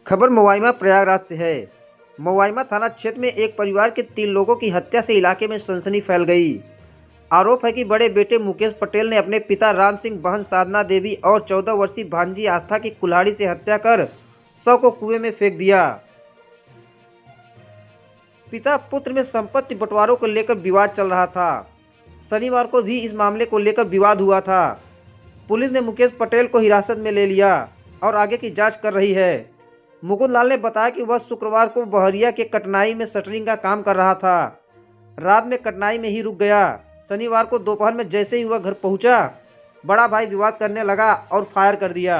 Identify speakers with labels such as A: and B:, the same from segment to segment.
A: खबर मोवाइमा प्रयागराज से है। मोवाइमा थाना क्षेत्र में एक परिवार के 3 लोगों की हत्या से इलाके में सनसनी फैल गई। आरोप है कि बड़े बेटे मुकेश पटेल ने अपने पिता राम सिंह, बहन साधना देवी और 14 वर्षीय भांजी आस्था की कुल्हाड़ी से हत्या कर शव को कुएं में फेंक दिया। पिता पुत्र में संपत्ति बंटवारों को लेकर विवाद चल रहा था। शनिवार को भी इस मामले को लेकर विवाद हुआ था। पुलिस ने मुकेश पटेल को हिरासत में ले लिया और आगे की जांच कर रही है। मुकुंद लाल ने बताया कि वह शुक्रवार को बहरिया के कटनाई में शटरिंग का काम कर रहा था। रात में कटनाई में ही रुक गया। शनिवार को दोपहर में जैसे ही वह घर पहुंचा, बड़ा भाई विवाद करने लगा और फायर कर दिया।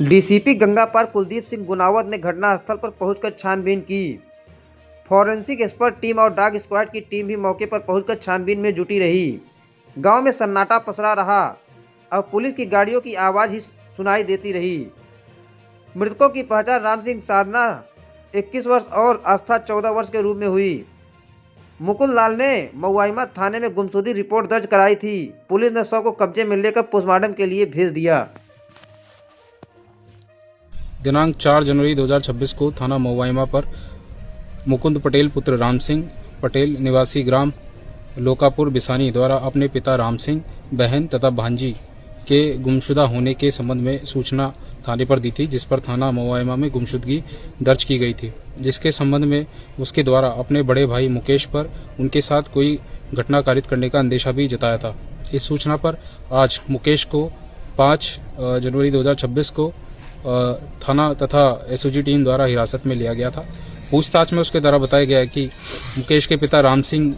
A: डीसीपी गंगापार कुलदीप सिंह गुनावत ने घटनास्थल पर पहुंचकर छानबीन की। फॉरेंसिक एक्सपर्ट टीम और डॉग स्क्वाड की टीम भी मौके पर पहुंचकर छानबीन में जुटी रही। गांव में सन्नाटा पसरा रहा और पुलिस की गाड़ियों की आवाज़ ही सुनाई देती रही। मृतकों की पहचान राम सिंह, साधना 21 वर्ष और आस्था 14 वर्ष के रूप में हुई। मुकुंद लाल ने मोवाइमा थाने में गुमशुदगी रिपोर्ट दर्ज कराई थी। पुलिस ने शव को कब्जे में लेकर पोस्टमार्टम के लिए भेज दिया।
B: दिनांक 4 जनवरी 2026 को थाना मोवाइमा पर मुकुंद पटेल पुत्र राम सिंह पटेल निवासी ग्राम लोकापुर बिसानी द्वारा अपने पिता राम सिंह, बहन तथा भांजी के गुमशुदा होने के संबंध में सूचना थाने पर दी थी, जिस पर थाना मोवाइमा में गुमशुदगी दर्ज की गई थी, जिसके संबंध में उसके द्वारा अपने बड़े भाई मुकेश पर उनके साथ कोई घटना कारित करने का अंदेशा भी जताया था। इस सूचना पर आज मुकेश को 5 जनवरी 2026 को थाना तथा एसओजी टीम द्वारा हिरासत में लिया गया था। पूछताछ में उसके द्वारा बताया गया कि मुकेश के पिता राम सिंह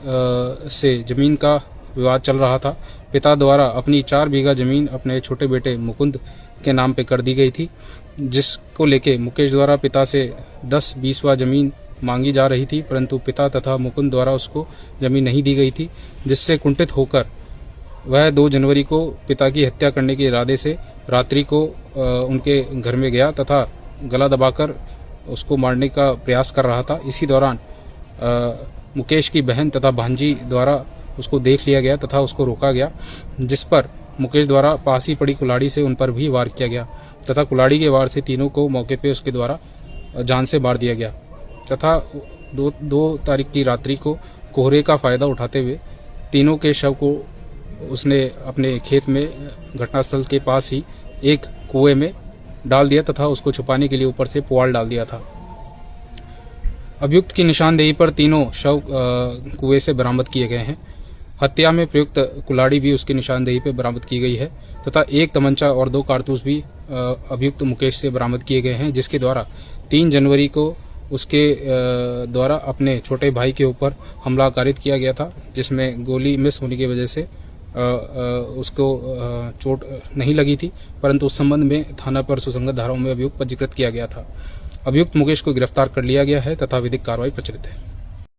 B: से जमीन का विवाद चल रहा था। पिता द्वारा अपनी 4 बीघा जमीन अपने छोटे बेटे मुकुंद के नाम पे कर दी गई थी, जिसको लेके मुकेश द्वारा पिता से 10-20वां जमीन मांगी जा रही थी, परंतु पिता तथा मुकुंद द्वारा उसको जमीन नहीं दी गई थी, जिससे कुंठित होकर वह 2 जनवरी को पिता की हत्या करने के इरादे से रात्रि को उनके घर में गया तथा गला दबाकर उसको मारने का प्रयास कर रहा था। इसी दौरान मुकेश की बहन तथा भांजी द्वारा उसको देख लिया गया तथा उसको रोका गया, जिस पर मुकेश द्वारा पास ही पड़ी कुल्हाड़ी से उन पर भी वार किया गया तथा कुल्हाड़ी के वार से तीनों को मौके पे उसके द्वारा जान से मार दिया गया तथा 2 तारीख की रात्रि को कोहरे का फायदा उठाते हुए तीनों के शव को उसने अपने खेत में घटनास्थल के पास ही एक कुएं में डाल दिया तथा उसको छुपाने के लिए ऊपर से पुआल डाल दिया था। अभियुक्त की निशानदेही पर तीनों शव कुएं से बरामद किए गए हैं। हत्या में प्रयुक्त कुल्हाड़ी भी उसकी निशानदेही पर बरामद की गई है तथा 1 तमंचा और 2 कारतूस भी अभियुक्त मुकेश से बरामद किए गए हैं, जिसके द्वारा 3 जनवरी को उसके द्वारा अपने छोटे भाई के ऊपर हमला कारित किया गया था, जिसमें गोली मिस होने की वजह से उसको चोट नहीं लगी थी, परंतु उस संबंध में थाना पर सुसंगत धाराओं में अभियुक्त पंजीकृत किया गया था। अभियुक्त मुकेश को गिरफ्तार कर लिया गया है तथा विधिक कार्रवाई प्रचलित है।